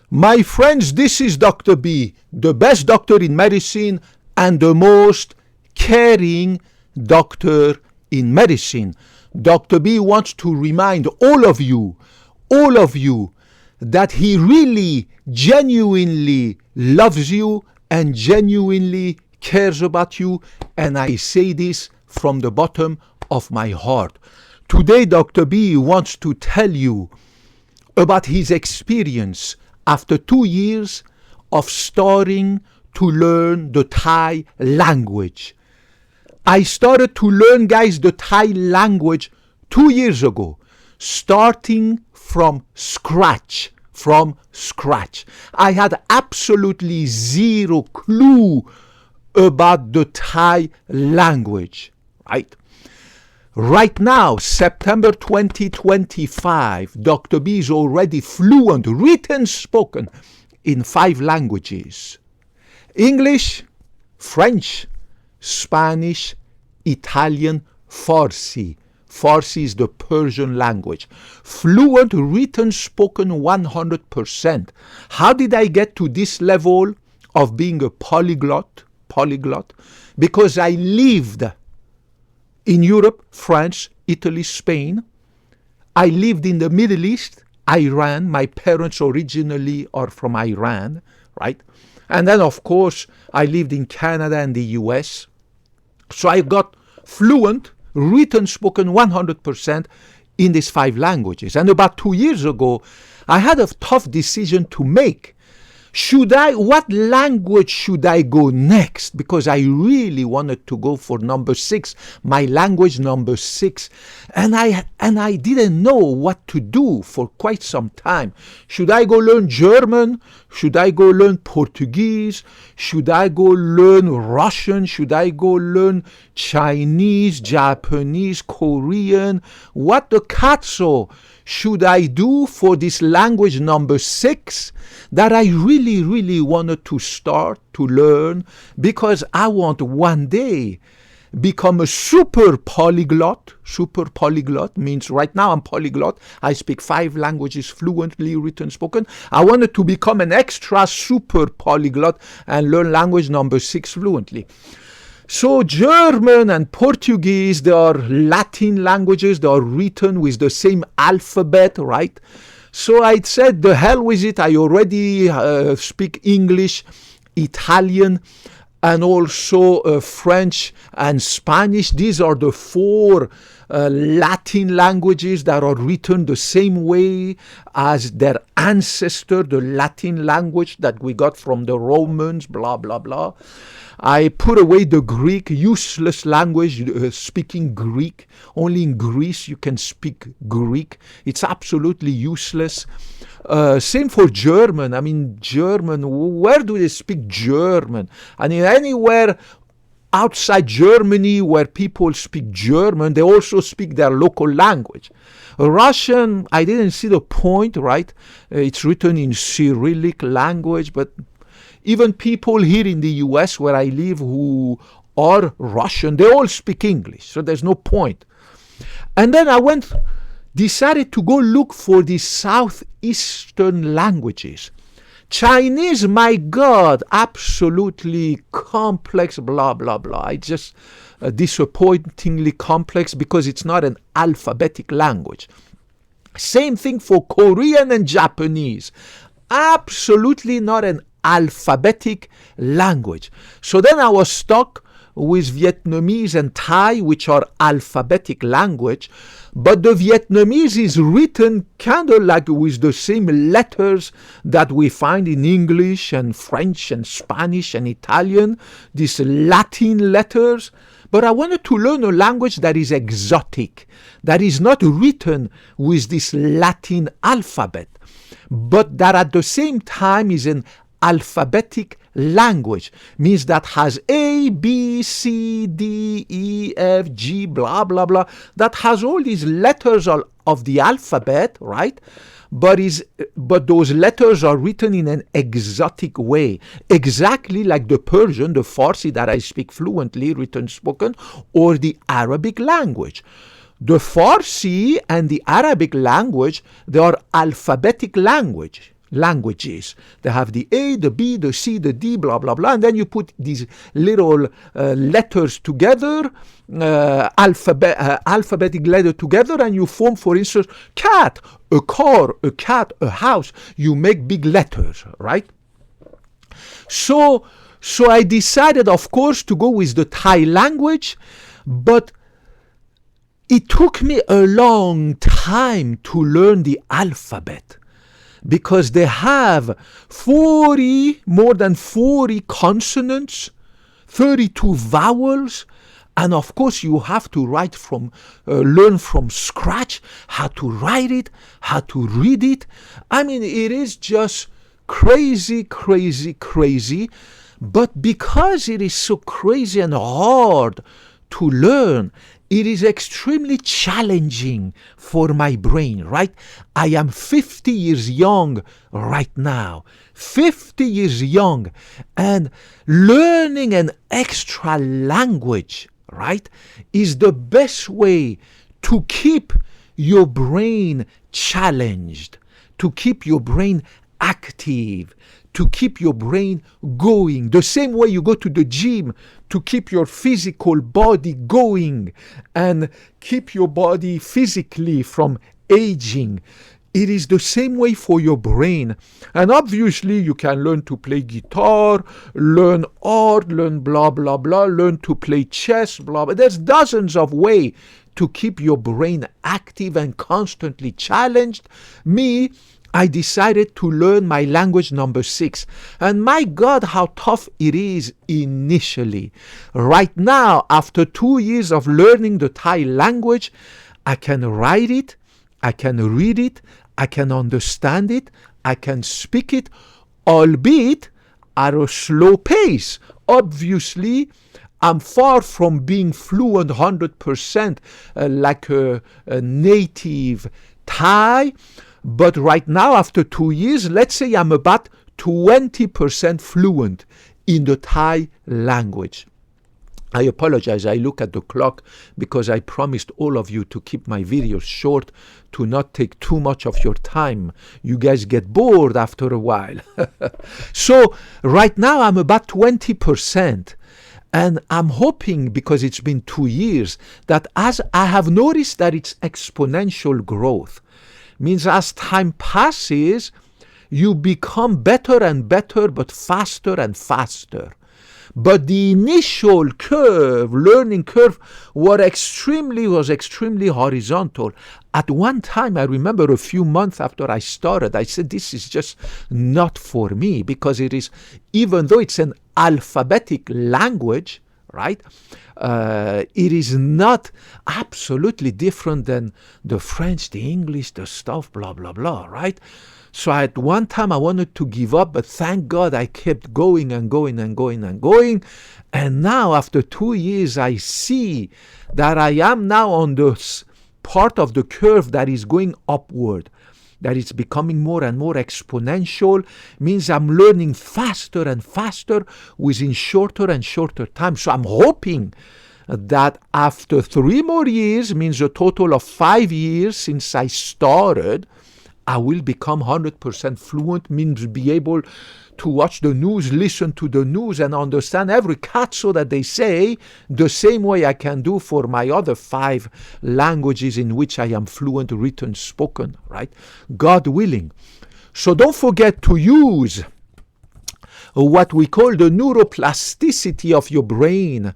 My friends, this is Dr. B, the best doctor in medicine and the most caring doctor in medicine. Dr. B wants to remind all of you, that he really, genuinely loves you and genuinely cares about you. And I say this from the bottom of my heart. Today, Dr. B wants to tell you about his experience after 2 years of starting to learn the Thai language. I started to learn, guys, the Thai language 2 years ago, starting from scratch. I had absolutely zero clue about the Thai language, right? Right now, September 2025, Dr. B is already fluent, written, spoken in 5 languages: English, French, Spanish, Italian, Farsi. Farsi is the Persian language. Fluent, written, spoken 100%. How did I get to this level of being a polyglot? Because I lived in Europe, France, Italy, Spain. I lived in the Middle East, Iran. My parents originally are from Iran, right? And then, of course, I lived in Canada and the US. So I got fluent, written, spoken 100% in these 5 languages. And about 2 years ago, I had a tough decision to make. What language should I go next? Because I really wanted to go for number 6, my language number 6. And I didn't know what to do for quite some time. Should I go learn German? Should I go learn Portuguese? Should I go learn Russian? Should I go learn Chinese, Japanese, Korean? What the cazzo should I do for this language number 6 that I really, really wanted to start to learn, because I want one day become a super polyglot. Super polyglot means right now I'm polyglot. I speak 5 languages fluently, written, spoken. I wanted to become an extra super polyglot and learn language number 6 fluently. So German and Portuguese, they are Latin languages. They are written with the same alphabet, right? So I said, the hell with it. I already speak English, Italian, and also French and Spanish. These are the 4 Latin languages that are written the same way as their ancestor, the Latin language that we got from the Romans, blah, blah, blah. I put away the Greek, useless language, speaking Greek. Only in Greece you can speak Greek. It's absolutely useless. Same for German. I mean, German, where do they speak German? I mean, anywhere outside Germany where people speak German, they also speak their local language. Russian, I didn't see the point, right? It's written in Cyrillic language, but even people here in the US where I live who are Russian, they all speak English, so there's no point. And then I decided to go look for the Southeastern languages. Chinese, my God, absolutely complex, blah, blah, blah. It's just disappointingly complex because it's not an alphabetic language. Same thing for Korean and Japanese. Absolutely not an alphabetic language. So then I was stuck with Vietnamese and Thai, which are alphabetic language, but the Vietnamese is written kind of like with the same letters that we find in English and French and Spanish and Italian, these Latin letters. But I wanted to learn a language that is exotic, that is not written with this Latin alphabet, but that at the same time is an alphabetic language, means that has A, B, C, D, E, F, G, blah, blah, blah, that has all these letters of the alphabet, right? But those letters are written in an exotic way, exactly like the Persian, the Farsi that I speak fluently, written, spoken, or the Arabic language. The Farsi and the Arabic language, they are alphabetic language. languages. They have the A, the B, the C, the D, blah, blah, blah. And then you put these little letters together, alphabetic letter together, and you form, for instance, cat, a car, a cat, a house. You make big letters, right? So I decided, of course, to go with the Thai language, but it took me a long time to learn the alphabet, because they have more than 40 consonants, 32 vowels, and of course you have to learn from scratch how to write it, how to read it. I mean, it is just crazy, crazy, crazy. But because it is so crazy and hard to learn, it is extremely challenging for my brain, right? I am 50 years young right now, 50 years young, and learning an extra language, right, is the best way to keep your brain challenged, to keep your brain active, to keep your brain going. The same way you go to the gym to keep your physical body going and keep your body physically from aging. It is the same way for your brain. And obviously you can learn to play guitar, learn art, learn blah, blah, blah, learn to play chess, blah, blah. There's dozens of ways to keep your brain active and constantly challenged. I decided to learn my language number 6. And my God, how tough it is initially. Right now, after 2 years of learning the Thai language, I can write it, I can read it, I can understand it, I can speak it, albeit at a slow pace. Obviously, I'm far from being fluent 100% like a native Thai. But right now, after 2 years, let's say I'm about 20% fluent in the Thai language. I apologize, I look at the clock because I promised all of you to keep my videos short, to not take too much of your time. You guys get bored after a while. So right now I'm about 20%. And I'm hoping, because it's been 2 years, that as I have noticed that it's exponential growth. Means as time passes, you become better and better, but faster and faster. But the initial learning curve, was extremely horizontal. At one time, I remember a few months after I started, I said, this is just not for me, because it is, even though it's an alphabetic language, right? It is not absolutely different than the French, the English, the stuff, blah, blah, blah, right? So at one time I wanted to give up, but thank God I kept going and going and going and going. And now after 2 years, I see that I am now on the part of the curve that is going upward, that it's becoming more and more exponential. Means I'm learning faster and faster within shorter and shorter time. So I'm hoping that after 3 more years, means a total of 5 years since I started, I will become 100% fluent, means be able to watch the news, listen to the news, and understand every cazzo that they say, the same way I can do for my other 5 languages in which I am fluent, written, spoken, right? God willing. So don't forget to use what we call the neuroplasticity of your brain,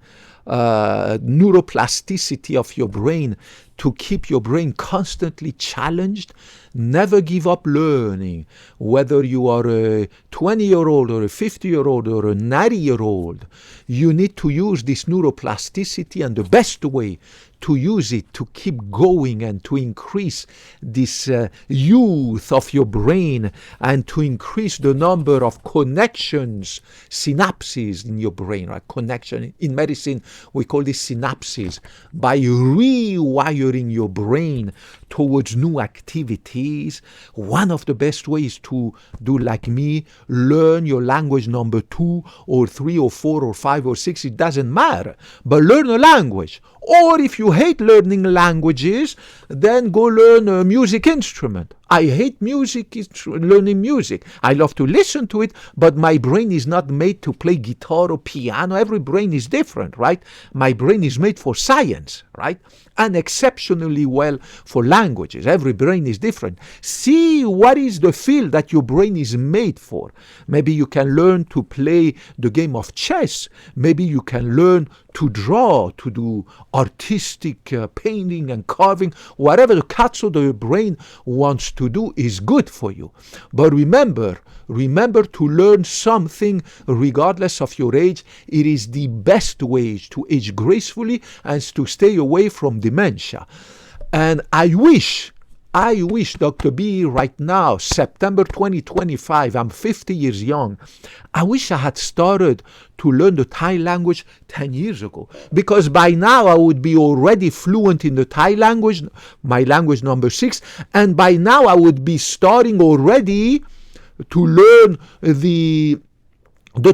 to keep your brain constantly challenged. Never give up learning, whether you are a 20-year-old or a 50-year-old or a 90-year-old. You need to use this neuroplasticity, and the best way to use it to keep going and to increase this youth of your brain and to increase the number of connections, synapses in your brain, right? Connection. In medicine, we call this synapses. By rewiring your brain towards new activities, one of the best ways to do like me, learn your language number 2 or 3 or 4 or 5 or 6, it doesn't matter, but learn a language. Or if you hate learning languages, then go learn a music instrument. I hate learning music. I love to listen to it, but my brain is not made to play guitar or piano. Every brain is different, right? My brain is made for science, right? And exceptionally well for languages. Every brain is different. See what is the field that your brain is made for. Maybe you can learn to play the game of chess. Maybe you can learn to draw, to do artistic painting and carving. Whatever the cat's of the brain wants to do is good for you. But remember to learn something regardless of your age. It is the best way to age gracefully and to stay away from dementia. And I wish, Dr. B, right now, September 2025, I'm 50 years young, I wish I had started to learn the Thai language 10 years ago. Because by now I would be already fluent in the Thai language, my language number 6, and by now I would be starting already to learn the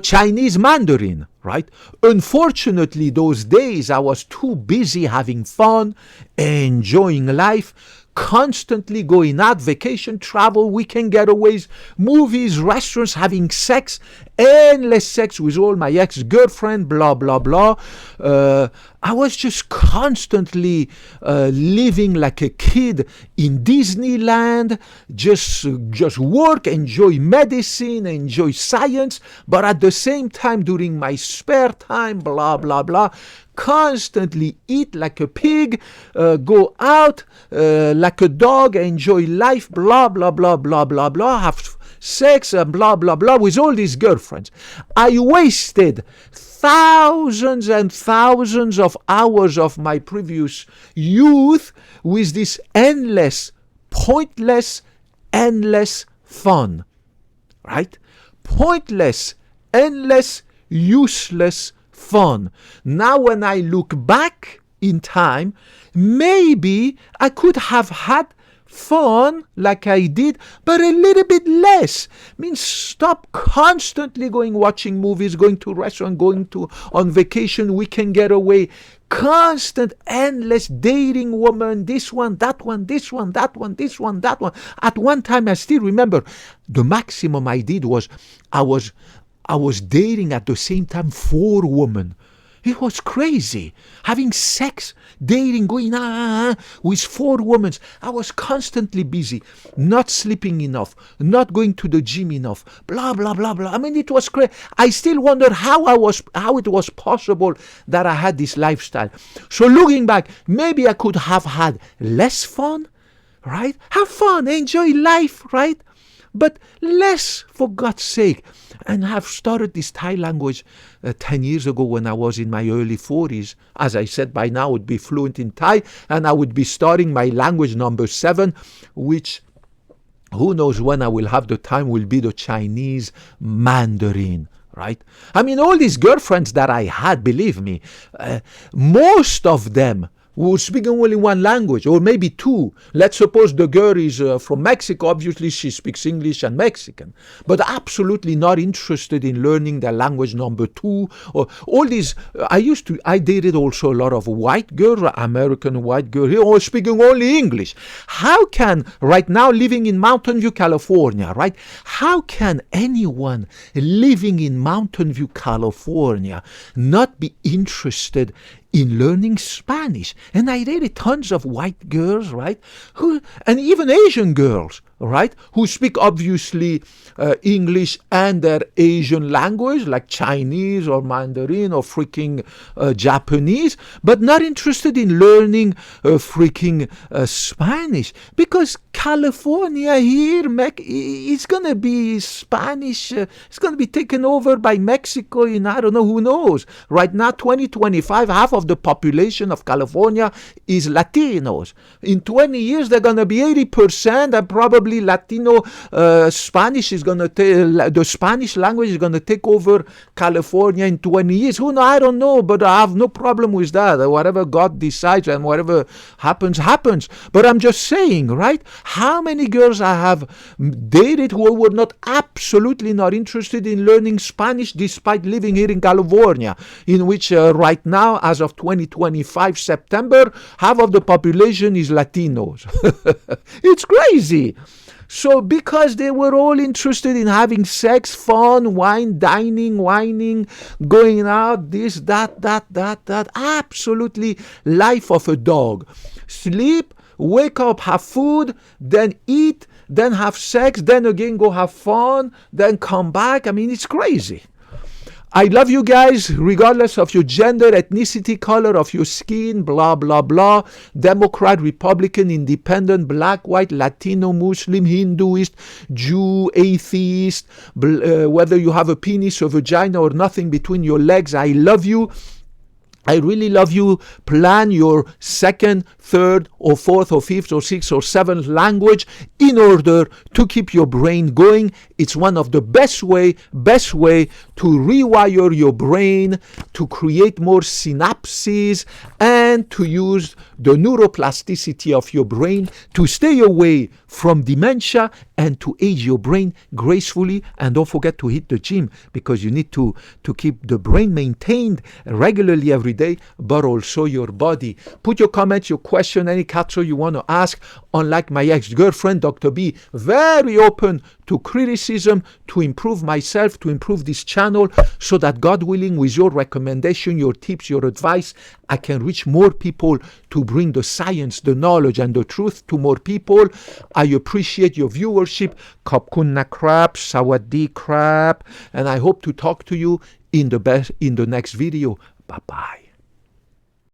Chinese Mandarin, right? Unfortunately, those days I was too busy having fun, enjoying life, constantly going out, vacation, travel, weekend getaways, movies, restaurants, having sex, endless sex with all my ex-girlfriend, blah, blah, blah. I was just constantly living like a kid in Disneyland, just work, enjoy medicine, enjoy science, but at the same time, during my spare time, blah, blah, blah, constantly eat like a pig, go out like a dog, enjoy life, blah, blah, blah, blah, blah, blah, have sex, blah, blah, blah, with all these girlfriends. I wasted thousands and thousands of hours of my previous youth with this endless, pointless, endless fun, right? Pointless, endless, useless fun. Now when I look back in time, maybe I could have had fun like I did, but a little bit less. Means stop constantly watching movies, going to restaurant, on vacation, weekend getaway, constant, endless dating woman, this one, that one, this one, that one, this one, that one. At one time, I still remember the maximum I did was I was dating at the same time 4 women. It was crazy. Having sex, dating, going with 4 women. I was constantly busy, not sleeping enough, not going to the gym enough, blah, blah, blah, blah. I mean, it was crazy. I still wonder how it was possible that I had this lifestyle. So looking back, maybe I could have had less fun, right? Have fun, enjoy life, right? But less, for God's sake. And have started this Thai language 10 years ago when I was in my early 40s. As I said, by now I would be fluent in Thai, and I would be starting my language number 7, which, who knows when I will have the time, will be the Chinese Mandarin. Right? I mean, all these girlfriends that I had, believe me, most of them were speaking only one language, or maybe 2. Let's suppose the girl is from Mexico. Obviously, she speaks English and Mexican, but absolutely not interested in learning the language number 2. Or all these. I dated also a lot of white girls, American white girls, all speaking only English. How can, right now, living in Mountain View, California, right? How can anyone living in Mountain View, California, not be interested in learning Spanish? And I dated tons of white girls, right? And even Asian girls, right? Who speak obviously English and their Asian language, like Chinese or Mandarin or freaking Japanese, but not interested in learning freaking Spanish, because California here, it's going to be Spanish, it's going to be taken over by Mexico in, I don't know, who knows. Right now, 2025, half of the population of California is Latinos. In 20 years, they're going to be 80%, and probably probably Latino Spanish is going to the Spanish language is going to take over California in 20 years. Who knows? I don't know, but I have no problem with that. Whatever God decides and whatever happens, happens. But I'm just saying, right? How many girls I have dated who were not absolutely not interested in learning Spanish despite living here in California, in which right now, as of 2025 September, half of the population is Latinos. It's crazy. So because they were all interested in having sex, fun, wine, dining, whining, going out, this, that, absolutely life of a dog. Sleep, wake up, have food, then eat, then have sex, then again go have fun, then come back. I mean, it's crazy. I love you guys, regardless of your gender, ethnicity, color of your skin, blah, blah, blah. Democrat, Republican, Independent, Black, White, Latino, Muslim, Hinduist, Jew, atheist, whether you have a penis or vagina or nothing between your legs. I love you. I really love you. Plan your second, third, or fourth, or fifth, or sixth, or seventh language in order to keep your brain going. It's one of the best way to rewire your brain, to create more synapses, and to use the neuroplasticity of your brain to stay away from dementia and to age your brain gracefully. And don't forget to hit the gym, because you need to keep the brain maintained regularly every day, but also your body. Put your comments, your question, any catcher you want to ask. Unlike my ex-girlfriend, Dr. B, very open to criticism, to improve myself, to improve this channel, so that God willing, with your recommendation, your tips, your advice, I can reach more people to bring the science, the knowledge, and the truth to more people. I appreciate your viewership. Kapkunna crap, sawadee crap, and I hope to talk to you in the next video. Bye-bye.